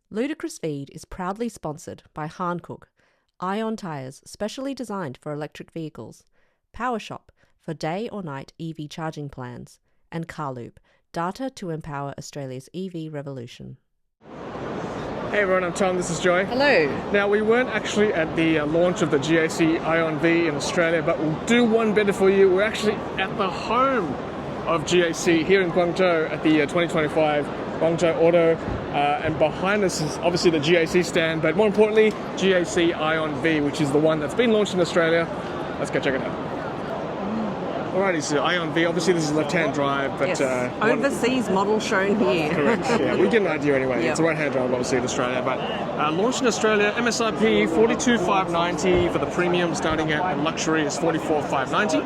Ludicrous Feed is proudly sponsored by Hankook, Aion tyres specially designed for electric vehicles, PowerShop for day or night EV charging plans, and Carloop, data to empower Australia's EV revolution. Hey everyone, I'm Tom, this is Joy. Hello. Now, we weren't actually at the launch of the GAC Aion V in Australia, but we'll do one better for you. We're actually at the home of GAC here in Guangzhou at the 2025 Guangzhou Auto, and behind us is obviously the GAC stand, but more importantly, GAC Aion V, which is the one that's been launched in Australia. Let's go check it out. Alrighty, so Aion V, obviously this is left-hand drive, but... Yes. Overseas model shown here. Correct, yeah, we get an idea anyway. Yep. It's a right-hand drive, obviously, in Australia, but launched in Australia, MSRP 42,590 for the premium, starting at luxury is 44,590.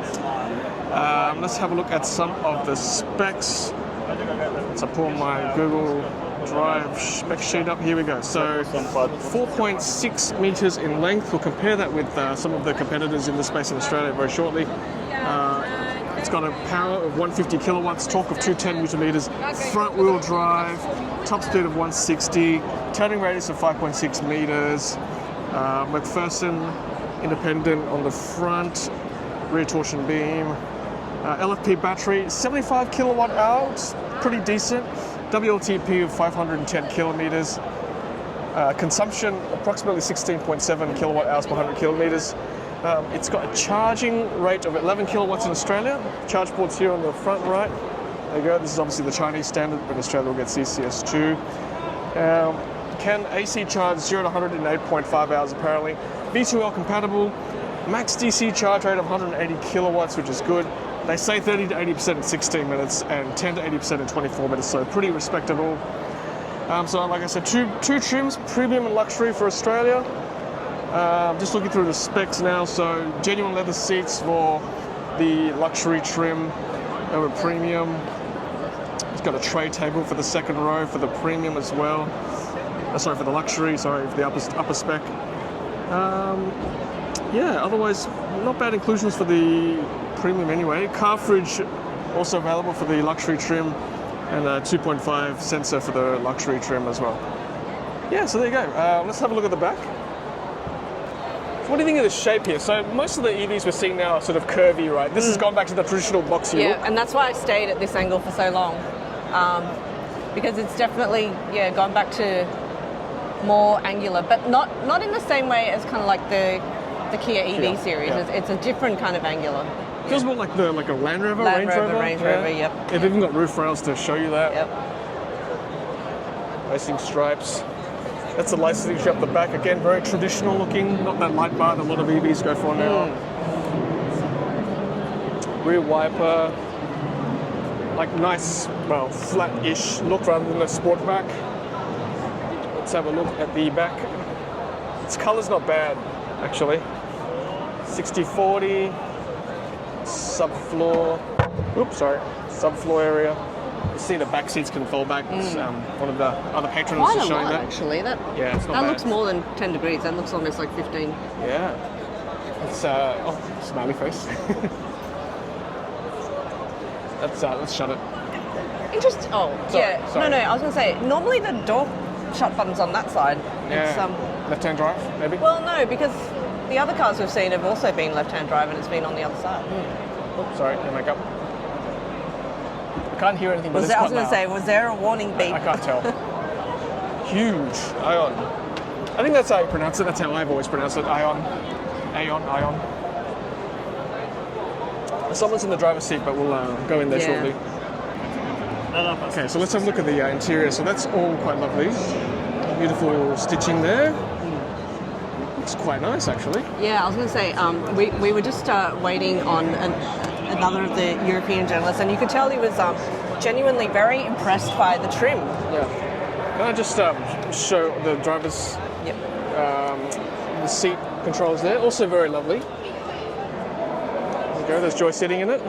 Let's have a look at some of the specs. Let's pull my Google Drive spec sheet up. Here we go. So 4.6 meters in length. We'll compare that with some of the competitors in the space in Australia very shortly. It's got a power of 150 kilowatts, torque of 210 newton meters, front wheel drive, top speed of 160, turning radius of 5.6 meters, McPherson independent on the front, rear torsion beam, LFP battery, 75 kilowatt hours, pretty decent, WLTP of 510 kilometers, consumption approximately 16.7 kilowatt hours per 100 kilometers. It's got a charging rate of 11 kilowatts in Australia. Charge ports here on the front right. There you go. This is obviously the Chinese standard, but Australia will get CCS2. Can AC charge 0 to 100 in 8.5 hours apparently. V2L compatible. Max DC charge rate of 180 kilowatts, which is good. They say 30 to 80% in 16 minutes and 10 to 80% in 24 minutes, so pretty respectable. So like I said, two trims, premium and luxury for Australia. Just looking through the specs now, so genuine leather seats for the luxury trim over premium. It's got a tray table for the second row for the premium as well. Sorry, for the luxury, sorry, for the upper spec. Yeah, otherwise, not bad inclusions for the premium anyway. Car fridge also available for the luxury trim, and a 2.5 sensor for the luxury trim as well. Yeah, so there you go. Let's have a look at the back. What do you think of the shape here? So most of the EVs we're seeing now are sort of curvy, right? This has gone back to the traditional boxy look. Yeah, and that's why I stayed at this angle for so long. Because it's definitely, gone back to more angular, but not in the same way as kind of like the Kia EV series. Yeah. It's a different kind of angular. Feels more like a Land Rover, Range Rover. Rover, yep. They've even got roof rails to show you that. Yep. Racing stripes. That's the licensing up the back. Again, very traditional looking, not that light bar that a lot of EVs go for now. Rear wiper, like nice, well, flat-ish look rather than a sport back. Let's have a look at the back. Its color's not bad, actually. 60/40, subfloor. Subfloor area. You see the back seats can fold back. One of the other patrons Quite is a showing lot, that. actually. Yeah, it's not that bad. looks more than 10 degrees. That looks almost like 15. Yeah. It's smiley face. Let's shut it. Interesting. Oh, yeah. sorry. No. I was going to say, normally the door shut button's on that side. Yeah. It's, left-hand drive, maybe. well, no, because the other cars we've seen have also been left-hand drive and it's been on the other side. Oops, sorry, no makeup. I can't hear anything. But I was going to say, was there a warning beep? I can't tell. Huge Aion. I think that's how you pronounce it. That's how I've always pronounced it. Aion. Someone's in the driver's seat, but we'll go in there shortly. Okay, so let's have a look at the interior. So that's all quite lovely. Beautiful stitching there. Looks quite nice, actually. Yeah, I was going to say, we were just waiting on another of the European journalists, and you could tell he was genuinely very impressed by the trim. Yeah. Can I just show the driver's the seat controls there? Also very lovely. There you go, there's Joy sitting in it.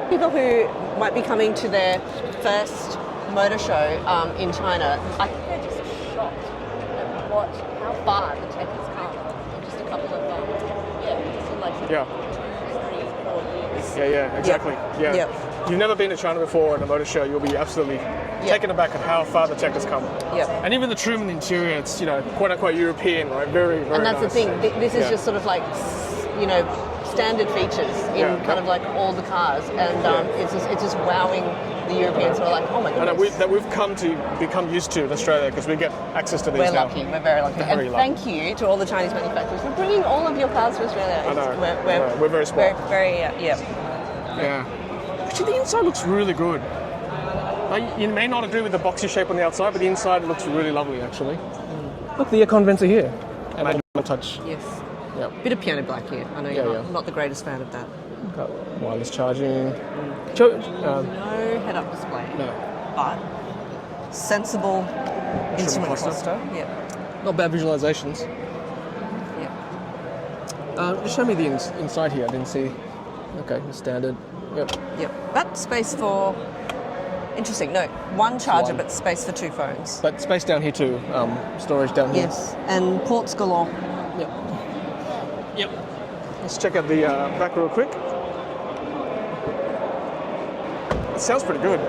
People who might be coming to their first motor show in China, I think they're just shocked at how far the tech has come in just a couple of just in like 2, 3, 4 years. Yeah, exactly. Yeah. Yep. You've never been to China before in a motor show, you'll be absolutely taken aback at how far the tech has come. Yep. And even the trim and the interior, it's, quote unquote European, right? Very, very And that's nice. the thing. This is just sort of like, standard features in kind of like all the cars, and it's just wowing the Europeans who are like, oh my goodness. That we've come to become used to in Australia because we get access to these We're now. lucky. We're very lucky. Very And lucky. thank you to all the Chinese manufacturers for bringing all of your cars to Australia. I know. We're very smart. Very, Yeah. Actually, the inside looks really good. Like, you may not agree with the boxy shape on the outside, but the inside looks really lovely, actually. Look, the aircon vents are here. And manual touch. Yes. Yep. Bit of piano black here. I know you're not the greatest fan of that. Got wireless charging. No head-up display. No. But sensible instrument cluster. Yeah. Not bad visualizations. Yeah. Just show me the inside here. I didn't see. Okay, the standard. Yep. Yep. But space for. Interesting. No, one charger, One. but space for 2 phones. But space down here too. Storage down here. Yes, and ports galore. Yep. Let's check out the back real quick. It sounds pretty good.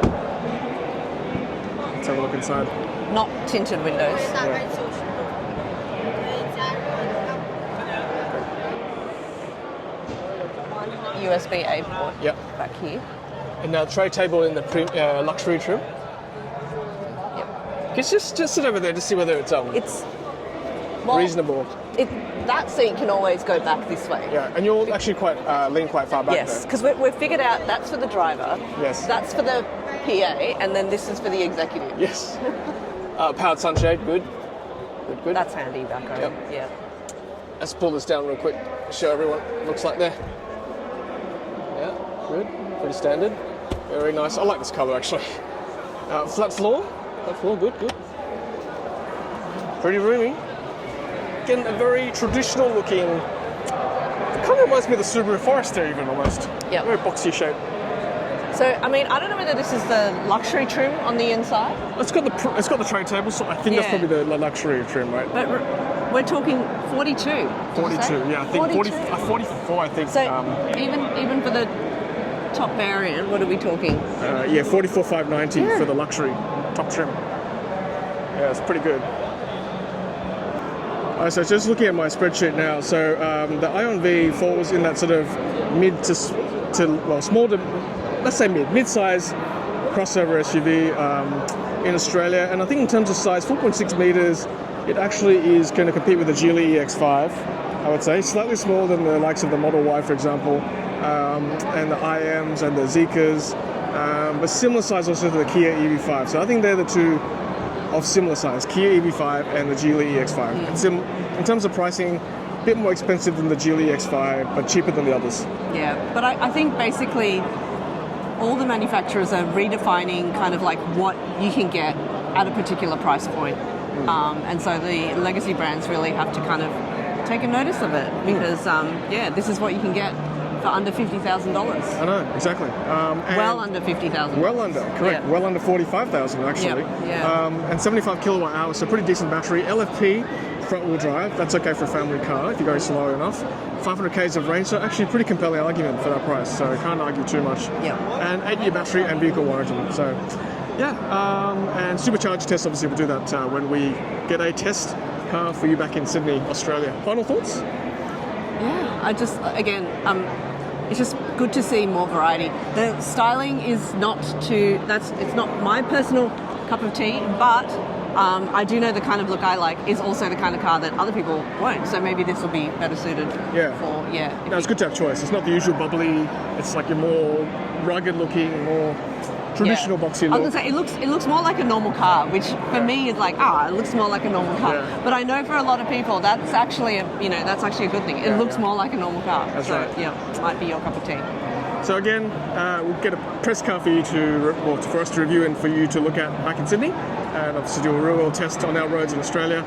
Let's have a look inside. Not tinted windows. USB-A port. Yep. Back here. And now tray table in the luxury trim. Yep. Just sit over there to see whether it's It's reasonable. That seat can always go back this way. Yeah, and you'll actually lean quite far back Yes, there. because we've figured out that's for the driver. Yes. That's for the PA, and then this is for the executive. Yes. Powered sunshade, good. Good. That's handy back home. Yep. Yeah. Let's pull this down real quick, show everyone what it looks like there. Yeah, good. Pretty standard. Very nice. I like this colour actually. Flat floor, good. Pretty roomy. Again, a very traditional looking, kind of reminds me of the Subaru Forester even almost. Yep. Very boxy shape. So, I mean, I don't know whether this is the luxury trim on the inside, It's got the tray table, so I think that's Yeah. probably the luxury trim, right? but we're talking 42. did you 42, say? yeah, I think 42. 44, I think. So, even for the top variant, what are we talking? 44,590 for the luxury top trim. Yeah, it's pretty good. So just looking at my spreadsheet now, so the Aion V falls in that sort of small to, let's say mid-size crossover SUV in Australia. And I think in terms of size, 4.6 meters, it actually is going to compete with the Geely EX5, I would say. Slightly smaller than the likes of the Model Y, for example, and the IMs and the Zeekas, but similar size also to the Kia EV5. So I think they're the two of similar size, Kia EV5 and the Geely EX5. In terms of pricing, a bit more expensive than the Geely EX5, but cheaper than the others. Yeah, but I think basically all the manufacturers are redefining kind of like what you can get at a particular price point. And so the legacy brands really have to kind of take a notice of it because, this is what you can get for under $50,000. I know, exactly. Well under 50,000. Well under, correct. Yeah. Well under 45,000 actually. Yeah. And 75 kilowatt hours, so pretty decent battery. LFP, front wheel drive, that's okay for a family car if you go slow enough. 500 k's of range, so actually a pretty compelling argument for that price, so I can't argue too much. Yeah. And 8-year battery and vehicle warranty, so yeah. And supercharged test, obviously we'll do that when we get a test car for you back in Sydney, Australia. Final thoughts? Yeah, it's just good to see more variety. The styling is it's not my personal cup of tea, but I do know the kind of look I like is also the kind of car that other people won't. So maybe this will be better suited No, it's good to have choice. It's not the usual bubbly, it's like a more rugged looking, more traditional boxy look. I was going to say, it looks more like a normal car, which for me is like, it looks more like a normal car. Yeah. But I know for a lot of people, that's actually a good thing. It looks more like a normal car. That's so, right. Yeah, might be your cup of tea. So again, we'll get a press car for you for us to review and for you to look at back in Sydney, and obviously do a real world test on our roads in Australia.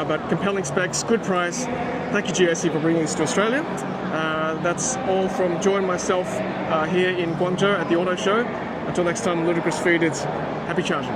But compelling specs, good price. Thank you GAC for bringing this to Australia. That's all from Joy and myself here in Guangzhou at the Auto Show. Until next time, Ludicrous Feed, it's happy charging.